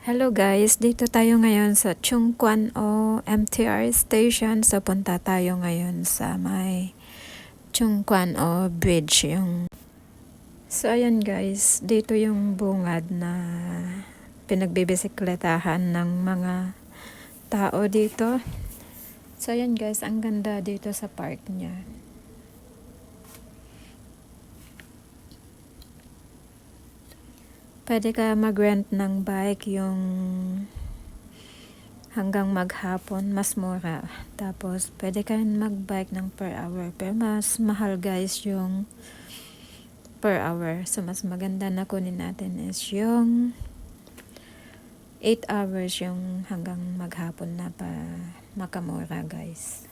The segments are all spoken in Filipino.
Hello guys, dito tayo ngayon sa Chung Kwan O MTR station. So punta tayo ngayon sa may Chung Kwan O Bridge. So ayan guys, dito yung bungad na pinagbibisikletahan ng mga tao dito. So ayan guys, ang ganda dito sa park niya. Pwede ka mag-rent ng bike yung hanggang maghapon, mas mura. Tapos, pwede ka rin mag-bike ng per hour. Pero mas mahal guys yung per hour. So, mas maganda na kunin natin is yung 8 hours yung hanggang maghapon na pa makamura guys.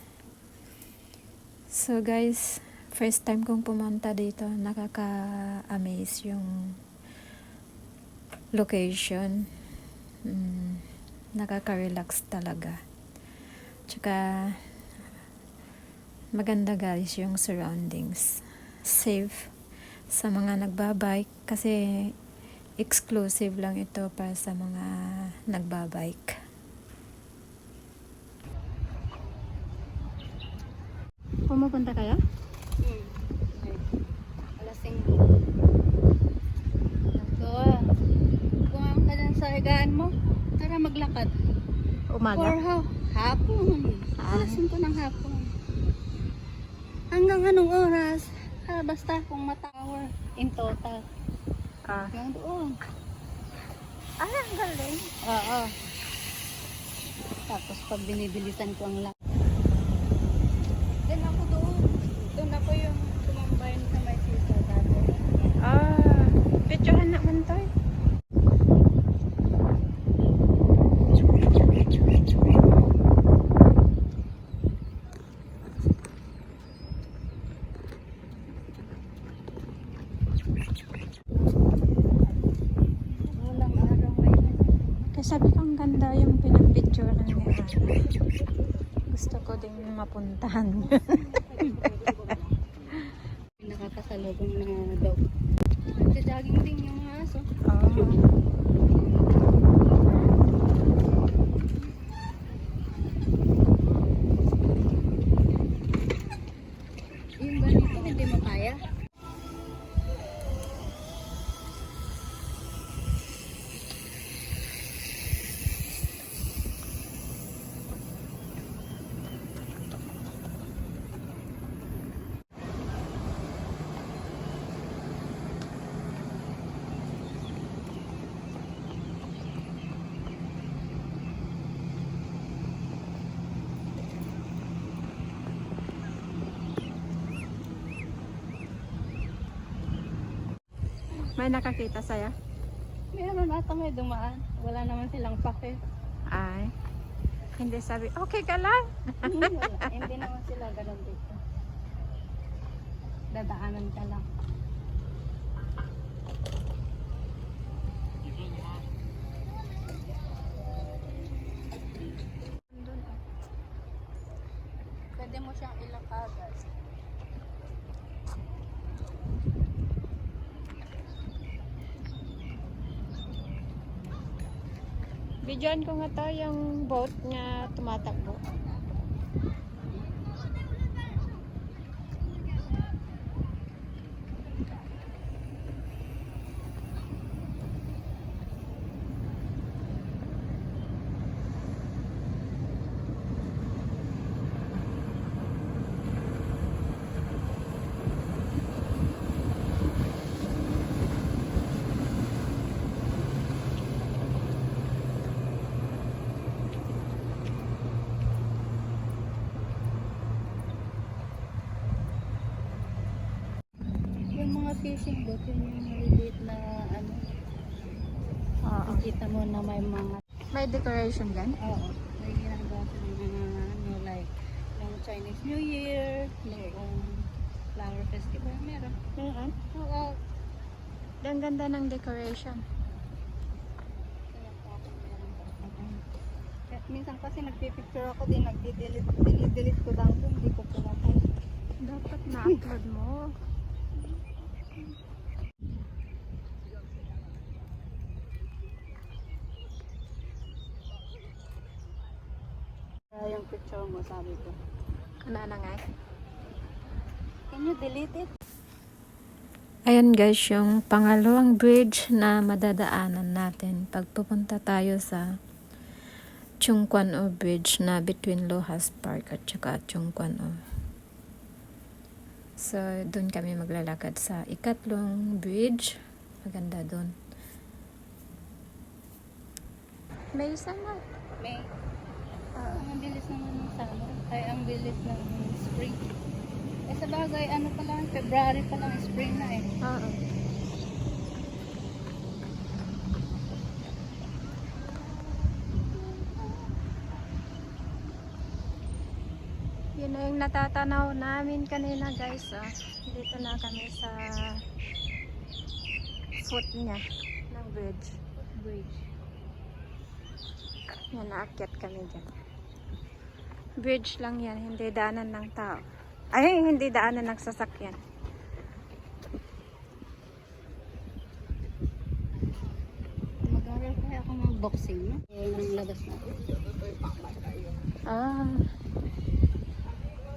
So guys, first time kong pumunta dito, nakaka-amaze yung location. Nakaka-relax talaga. Tsaka maganda guys yung surroundings. Safe sa mga nagbabike kasi exclusive lang ito para sa mga nagbabike. Pumupunta kayo? Alas 5. Kung ka dyan sa higaan mo, tara maglakad. Umaga? Hapon. Alas 5 ng hapon. Hanggang anong oras? Basta kung hour in total. Hanggang doon. Ang galing. Oo. Tapos pag binibilisan ko ang lakad. Then ako doon. Doon ako yung tumambay sa may sisa dati. Picturehan naman tayo. Walang araw ngayon. Kasi sabi ko ang ganda yung pinagpicturean niya. Gusto ko din mapuntahan. Nakakasalubong na dog. Nagja-jogging din yung mga aso. Yung ganito hindi mo kaya. May nakakita sa'yo? Meron ata may dumaan. Wala naman silang pake. Ay. Hindi sabi, okay ka lang? Wala. Hindi naman sila ganun dito. Dadaanan ka lang. Pwede mo siyang ilakagan. Bidyoan ko nga to yung boat niya tumatakbo. Yung mga fishing boat, yun yung maliliit na ano. Nakita mo na may mga May decoration gan? oo, may ginagawa sila ng mga ano like yung Chinese New Year, yung flower festival, meron. Oo. Ang ganda ng decoration. Minsan kasi nagpipicture ako din, nagdi-delete ko lang kung hindi ko pumapost. Dapat na-upload mo. Yung picture mo, sabi ko. Ano na nga? Can you delete it? Ayan guys, yung pangalawang bridge na madadaanan natin pag pupunta tayo sa Chung Kwan O Bridge na between Lohas Park at saka Chung Kwan O. So, doon kami maglalakad sa ikatlong bridge. Maganda doon. May isa na. May. Ang bilis naman ng summer. Ay, ang bilis ng spring. Eh sa bagay, ano pa lang, February pa lang, spring na eh. Oo. Yun na yung natatanaw namin kanina guys. Oh. Dito na kami sa foot niya ng bridge. Yan, naakyat kami dyan. Bridge lang yan, hindi daanan ng tao. Ay, hindi daanan ng sasakyan. Mag-aaral kaya ako ng boxing, no? Yung labas na. Ah.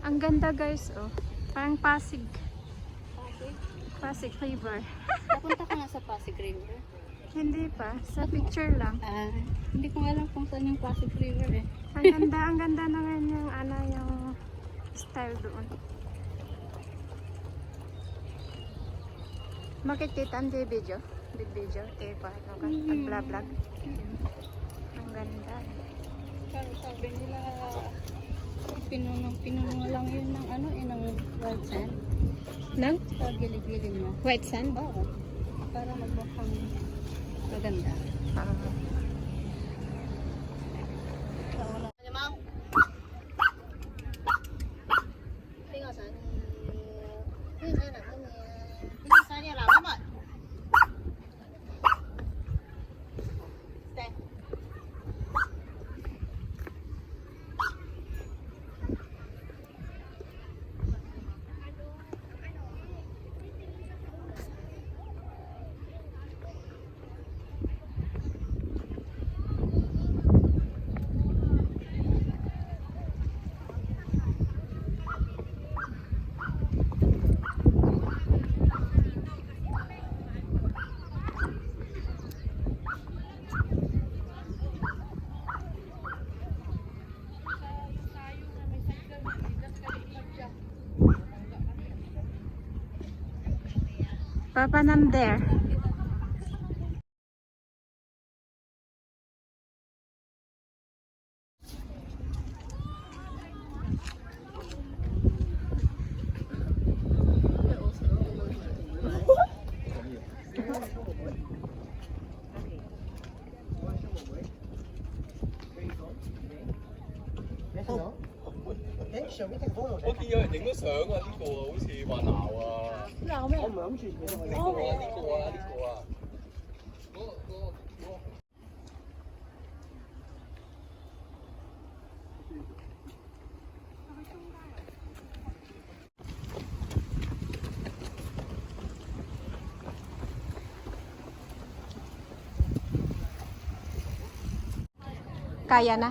Ang ganda guys, oh. Parang Pasig. Pasig River. Napunta ka nga sa Pasig River. Hindi pa, sa picture lang. Hindi ko alam kung saan yung Pasig River eh. Ang ganda naman yung ano, yung style doon. Makikita ang video. Video, pa, pag-vlog. Ang ganda. Pero sabi nila, pinuno lang yun ng ano eh, ng white sand. Nang? Sa gilid-gilid niya. White sand? Oo. Para magmukhang maganda. Papa Nam there.我見有人影咗相啊，呢個好似話鬧啊，鬧咩？我唔係諗住呢個啊，Kaya na?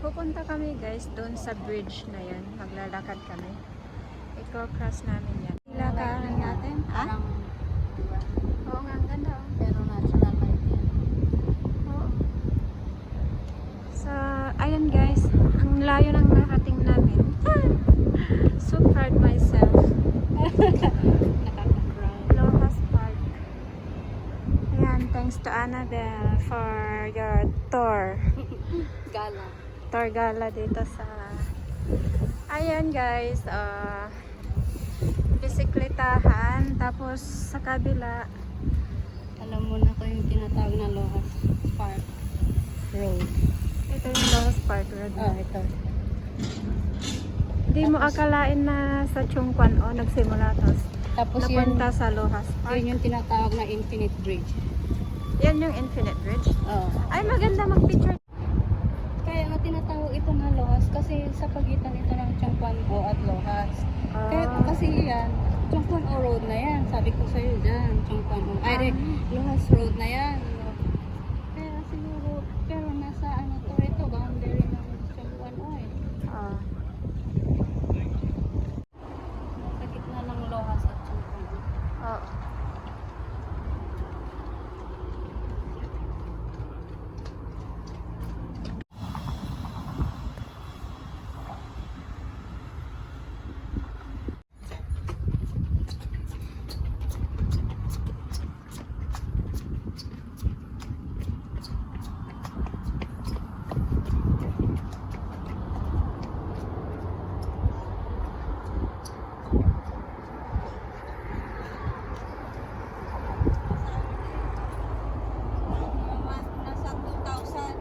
Pupunta kami guys doon sa bridge na yan. Maglalakad kami. I-cross namin yan. Ilakaran natin. Ha? Oo nga, ang ganda. Oh. Pero natural light yan. Oo. So, ayun guys. Ang layo ng narating namin. So proud myself. Lohas Park. Ayan, thanks to Annabelle for your tour. Gala. Tour gala dito sa ayan guys, bisikletahan. Tapos sa kabila, Alam mo na ko yung tinatawag na Lohas Park Road. ito yung Lowe's Park Road. Ito. Hindi mo akalain na sa Chongquan nagsimula to. Tapos yun, Napunta sa Lowe's Park. yun yung tinatawag na Infinite Bridge. Yan yung Infinite Bridge. Oo. Ay, maganda mag-picture. Kaya nga tinatawag ito na Lohas kasi sa pagitan ito ng Chongquan-o at Lohas. Kaya kasi yan, Chongquan-o Road na yan. Sabi ko sa'yo dyan, Chongquan-o. Lohas Road na yan. Kaya siguro, pero nasa ano to, ito, boundary ng Chongquan-o eh. Sa gitna ng Lohas at Chongquan-o. Oo. Nasa 2,000.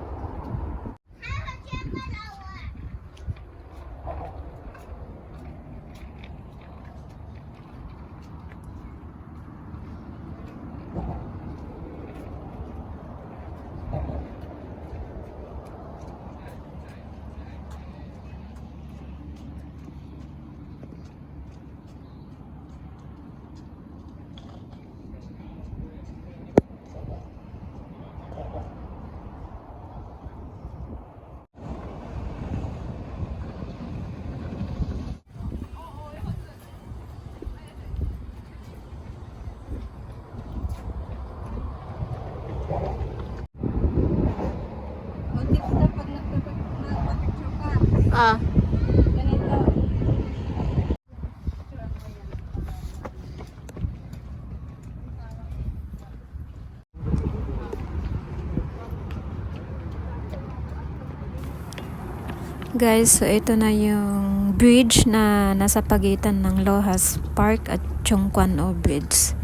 O tips na pag nagpapicture ka. Ganito. Guys, so ito na yung bridge na nasa pagitan ng Lohas Park at Chongquan-o Bridge.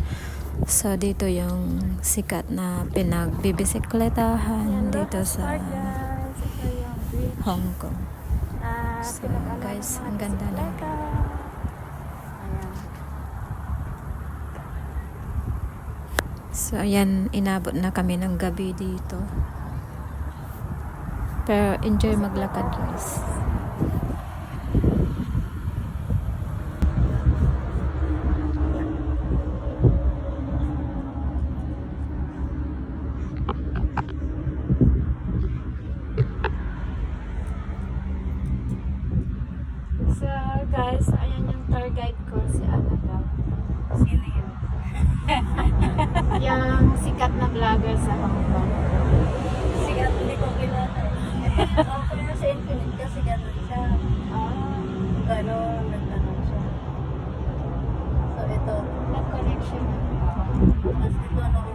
So dito yung sikat na pinagbibisikletahan dito sa Hong Kong. So guys, ang ganda ng So ayan, inabot na kami ng gabi dito. Pero enjoy maglakad guys. So guys, ayan yung tour guide ko, si Annabelle. Sino yun? Yung sikat na vlogger sa Hong Kong. Sigat, hindi ko kilala. Pero sa Infinite kasi gano'n siya. Gano'n, nagtanong siya. So ito, Connection. mas ito nung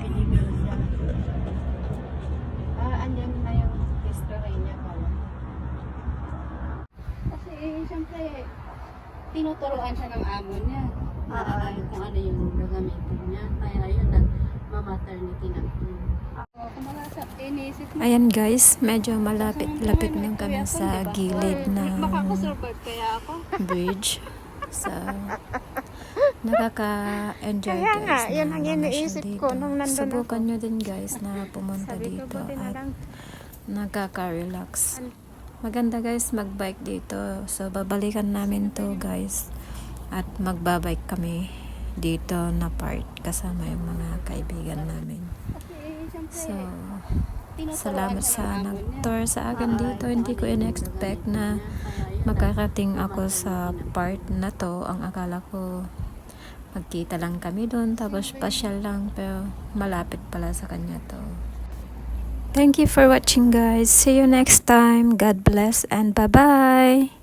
illegal siya. Andyan na yung history niya pala. Kasi siyempre, tinuturuan siya ng amo niya. Kung ano yung gagamitin niya. Kaya yun na, ma-maternity na. Kumbaga sa inisip mo, Ayan guys, medyo malapit-lapit na kami sa gilid ng makakasurvive kaya ako. bridge. So, nakaka-enjoy Kaya guys nga, na yan ang mamasyal iniisip dito. ko nung nandun Subukan nyo din guys na pumunta Sabi ko, dito buti na at lang. nakaka-relax. Maganda guys mag-bike dito. So, babalikan namin to guys. At magbabike kami dito na part kasama yung mga kaibigan namin. Kasi siyempre, So, tinuturuan salamat siya ng sa amo niya. nag-tour sa akin dito. Hindi ko in-expect na makarating ako sa part na to. Ang akala ko magkita lang kami doon tapos pasyal lang, pero malapit pala sa kanya to. Thank you for watching guys. See you next time. God bless and bye-bye.